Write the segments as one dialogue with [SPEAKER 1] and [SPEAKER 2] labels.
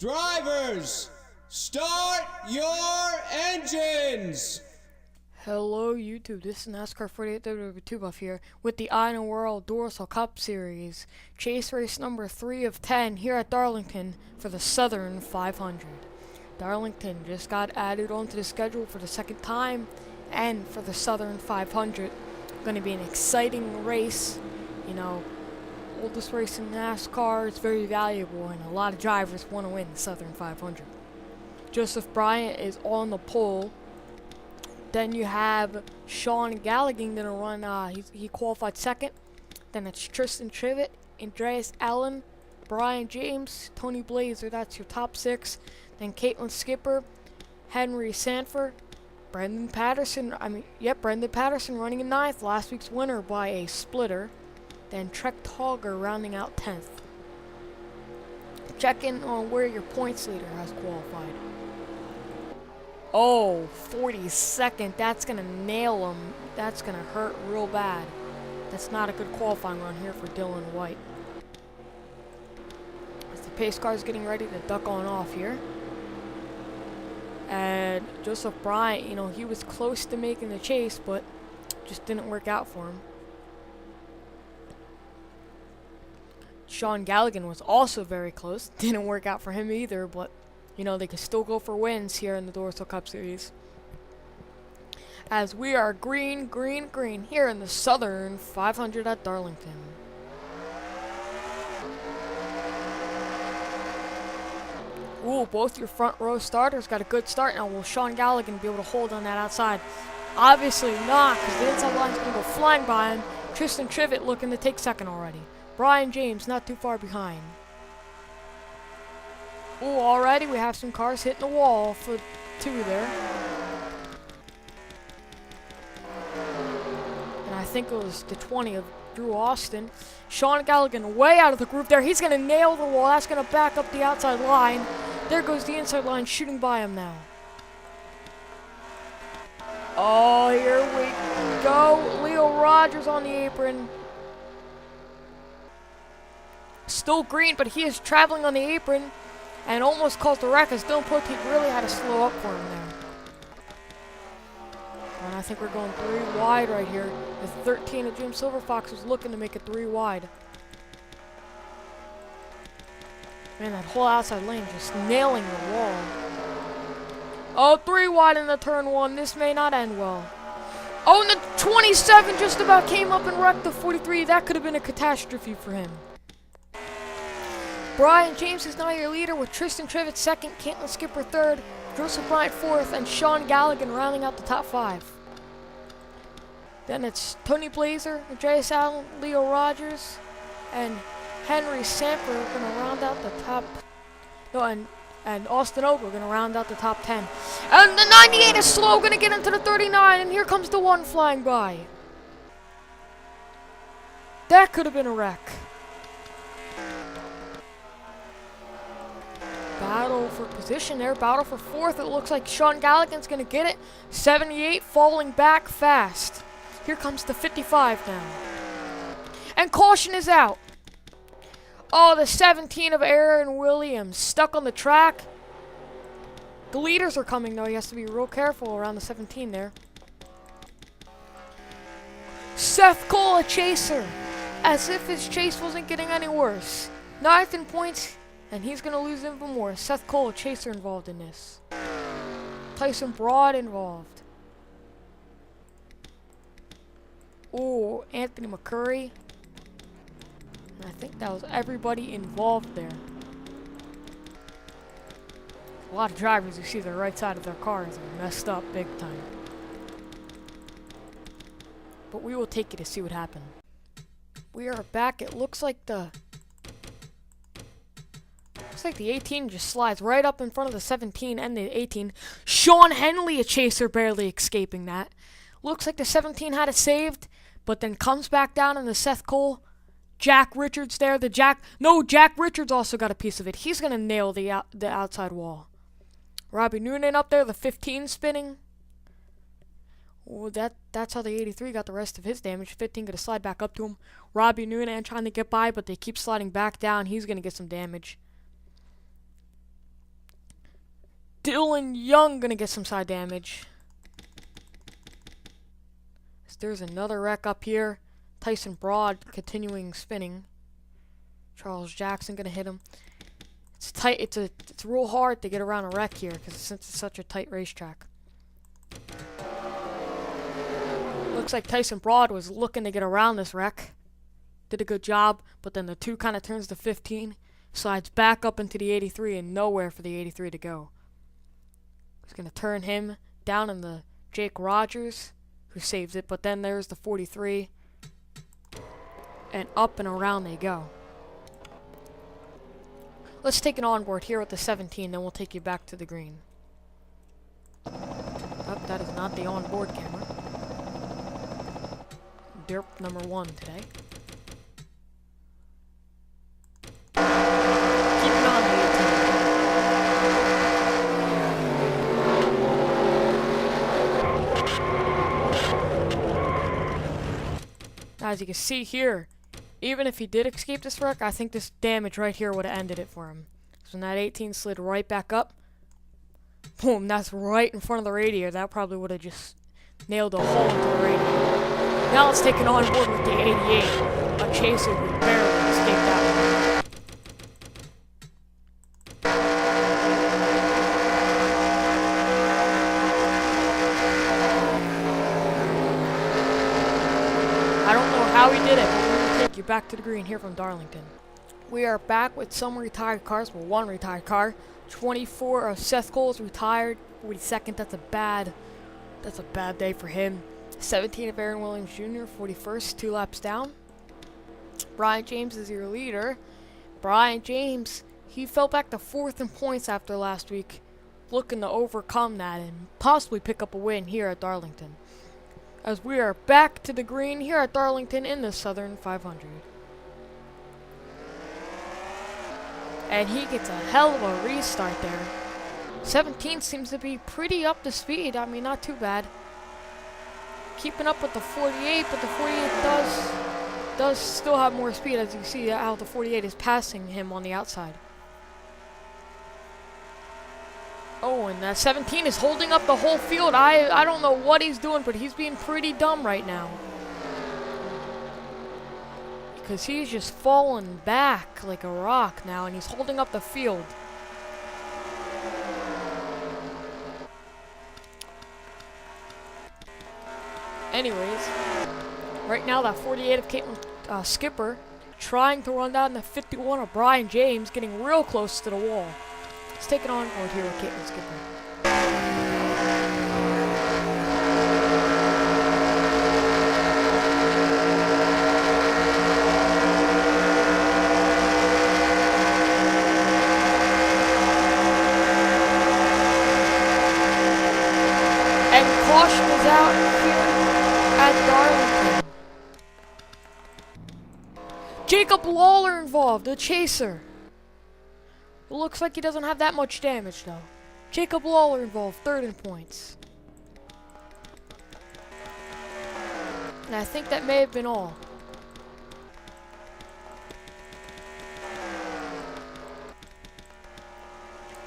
[SPEAKER 1] Drivers, start your engines!
[SPEAKER 2] Hello YouTube, this is NASCAR 48 WW2 Buff here with the INORL Duracell Cup Series chase race number 3 of 10 here at Darlington for the Southern 500. Darlington just got added onto the schedule for the second time, and for the Southern 500 going to be an exciting race. You know, oldest race in NASCAR, it's very valuable and a lot of drivers want to win the Southern 500. Joseph Bryant is on the pole. Then you have Sean Galligan gonna run. He qualified second. Then it's Tristan Trivet, Andreas Allen, Brian James, Tony Blazer. That's your top six. Then Caitlin Skipper, Henry Sanford, Brendan Patterson. Brendan Patterson running in ninth. Last week's winner by a splitter. Then Trek Togger rounding out 10th. Check in on where your points leader has qualified. Oh, 42nd. That's going to nail him. That's going to hurt real bad. That's not a good qualifying run here for Dylan White. As the pace car is getting ready to duck on off here. And Joseph Bryant, you know, he was close to making the chase, but just didn't work out for him. Sean Galligan was also very close. Didn't work out for him either, but you know, they can still go for wins here in the Duracell Cup Series. As we are green, green, green here in the Southern 500 at Darlington. Ooh, both your front row starters got a good start. Now, will Sean Galligan be able to hold on that outside? Obviously not, because the inside line's going to go flying by him. Tristan Trivet looking to take second already. Brian James not too far behind. Ooh, already we have some cars hitting the wall for two there. And I think it was the 20 of Drew Austin. Sean Galligan way out of the group there. He's going to nail the wall. That's going to back up the outside line. There goes the inside line shooting by him now. Oh, here we go. Leo Rogers on the apron. Still green, but he is traveling on the apron. And almost caused a wreck as Dylan Poteet really had to slow up for him there. And I think we're going 3 wide right here. The 13 of Jim Silverfox was looking to make it 3 wide. Man, that whole outside lane just nailing the wall. Oh, 3 wide in the turn 1. This may not end well. Oh, and the 27 just about came up and wrecked the 43. That could have been a catastrophe for him. Brian James is now your leader with Tristan Trivet second, Caitlin Skipper third, Joseph Bryant fourth, and Sean Galligan rounding out the top 5. Then it's Tony Blazer, Andreas Allen, Leo Rogers, and Henry Sanford are going to round out the top. And Austin Ogle going to round out the top 10. And the 98 is slow, going to get into the 39, and here comes the 1 flying by. That could have been a wreck. Battle for position there, battle for 4th. It looks like Sean Galligan's going to get it. 78 falling back fast. Here comes the 55 now. And caution is out. Oh, the 17 of Aaron Williams stuck on the track. The leaders are coming though. He has to be real careful around the 17 there. Seth Cole, a chaser. As if his chase wasn't getting any worse. 9th in points. And he's going to lose even more. Seth Cole, a chaser, involved in this. Tyson Broad involved. Ooh, Anthony McCurry. And I think that was everybody involved there. A lot of drivers, you see the right side of their cars are messed up big time. But we will take it to see what happened. We are back. It looks like the 18 just slides right up in front of the 17 and the 18. Sean Henley, a chaser, barely escaping that. Looks like the 17 had it saved, but then comes back down in the Seth Cole. Jack Richards there. Jack Richards also got a piece of it. He's going to nail the outside wall. Robbie Noonan up there, the 15 spinning. Oh, that's how the 83 got the rest of his damage. 15 going to slide back up to him. Robbie Noonan trying to get by, but they keep sliding back down. He's going to get some damage. Dylan Young gonna get some side damage. There's another wreck up here. Tyson Broad continuing spinning. Charles Jackson gonna hit him. It's tight. It's real hard to get around a wreck here because since it's such a tight racetrack. Looks like Tyson Broad was looking to get around this wreck. Did a good job, but then the 2 kind of turns to 15, slides back up into the 83 and nowhere for the 83 to go. He's gonna turn him down in the Jake Rogers, who saves it, but then there's the 43, and up and around they go. Let's take an onboard here with the 17, then we'll take you back to the green. Oh, that is not the onboard camera. Derp number 1 today. Keep it on, the 18. As you can see here, even if he did escape this wreck, I think this damage right here would have ended it for him. So when that 18 slid right back up, boom, that's right in front of the radiator. That probably would have just nailed a hole into the radiator. Now let's take an onboard with the 88. A chaser who barely escaped that one. I don't know how he did it, but we will take you back to the green here from Darlington. We are back with some retired cars. Well, one retired car. 24 of Seth Cole is retired. 42nd. That's a bad day for him. 17 of Aaron Williams Jr. 41st. 2 laps down. Brian James is your leader. Brian James, he fell back to 4th in points after last week, looking to overcome that and possibly pick up a win here at Darlington. As we are back to the green here at Darlington in the Southern 500. And he gets a hell of a restart there. 17 seems to be pretty up to speed. I mean, not too bad. Keeping up with the 48, but the 48 does still have more speed, as you see how the 48 is passing him on the outside. Oh, and that 17 is holding up the whole field. I don't know what he's doing, but he's being pretty dumb right now. Because he's just falling back like a rock now, and he's holding up the field. Anyways, right now that 48 of Caitlin Skipper trying to run down the 51 of Brian James, getting real close to the wall. Let's take it on board here with Caitlin Skipper. And caution is out here at Darlington. Jacob Lawler involved, the chaser. It looks like he doesn't have that much damage though. Jacob Lawler involved, 3rd in points. And I think that may have been all.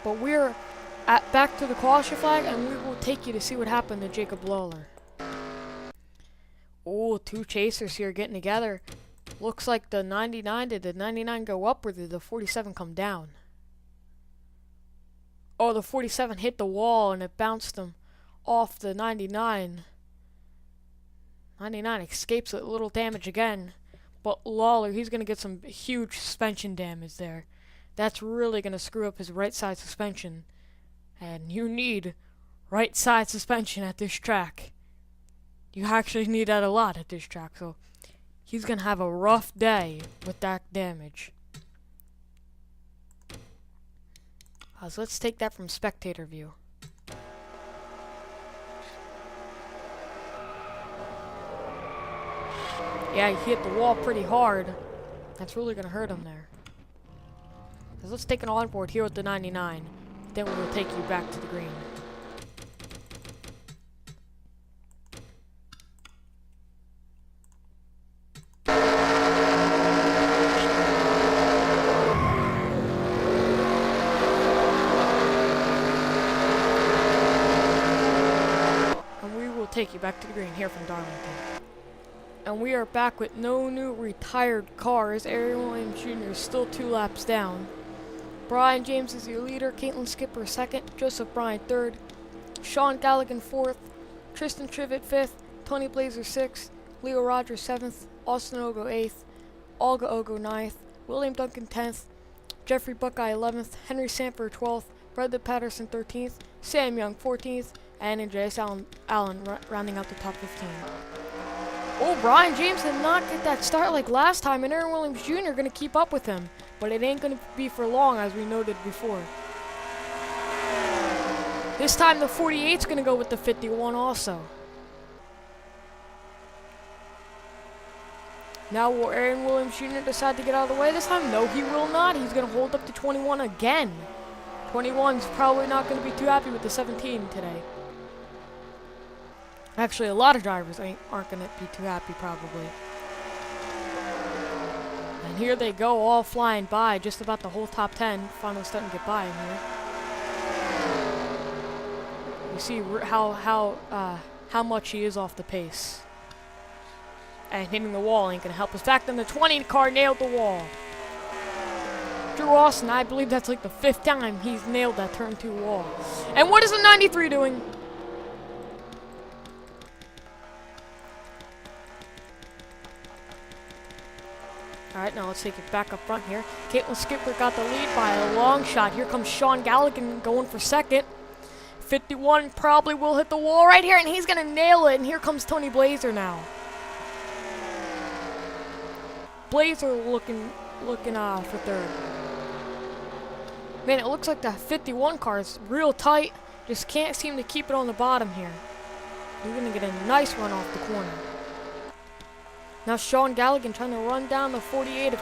[SPEAKER 2] But we're back to the caution flag, and we will take you to see what happened to Jacob Lawler. Oh, 2 chasers here getting together. Looks like the 99, did the 99 go up or did the 47 come down? Oh, the 47 hit the wall and it bounced him off the 99. 99 escapes with little damage again. But Lawler, he's going to get some huge suspension damage there. That's really going to screw up his right side suspension. And you need right side suspension at this track. You actually need that a lot at this track. So he's going to have a rough day with that damage. So let's take that from spectator view. Yeah, he hit the wall pretty hard. That's really going to hurt him there. So let's take an onboard here with the 99. Then we will take you back to the green. take you back to the green here from Darlington. And we are back with no new retired cars. Aaron Williams Jr. is still 2 laps down. Brian James is your leader. Caitlin Skipper 2nd. Joseph Bryant 3rd. Sean Galligan 4th. Tristan Trivet 5th. Tony Blazer 6th. Leo Rogers 7th. Austin Ogo 8th. Olga Ogo 9th. William Duncan 10th. Jeffrey Buckeye 11th. Henry Sanford 12th. Brendan Patterson 13th. Sam Young 14th. And Andreas Allen rounding out the top 15. Oh, Brian James did not get that start like last time, and Aaron Williams Jr. going to keep up with him. But it ain't going to be for long, as we noted before. This time the 48's going to go with the 51 also. Now will Aaron Williams Jr. decide to get out of the way this time? No, he will not. He's going to hold up to 21 again. 21's probably not going to be too happy with the 17 today. Actually, a lot of drivers aren't going to be too happy, probably. And here they go, all flying by, just about the whole top 10. Finally starting to get by in here. You see how much he is off the pace. And hitting the wall ain't going to help. In fact, then the 20 car nailed the wall. Drew Austin, I believe that's like the 5th time he's nailed that turn 2 wall. And what is the 93 doing? Alright, now let's take it back up front here. Caitlin Skipper got the lead by a long shot. Here comes Sean Galligan going for 2nd. 51 probably will hit the wall right here, and he's going to nail it. And here comes Tony Blazer now. Blazer looking for 3rd. Man, it looks like the 51 car is real tight. Just can't seem to keep it on the bottom here. You're going to get a nice run off the corner. Now Sean Galligan trying to run down the 48 of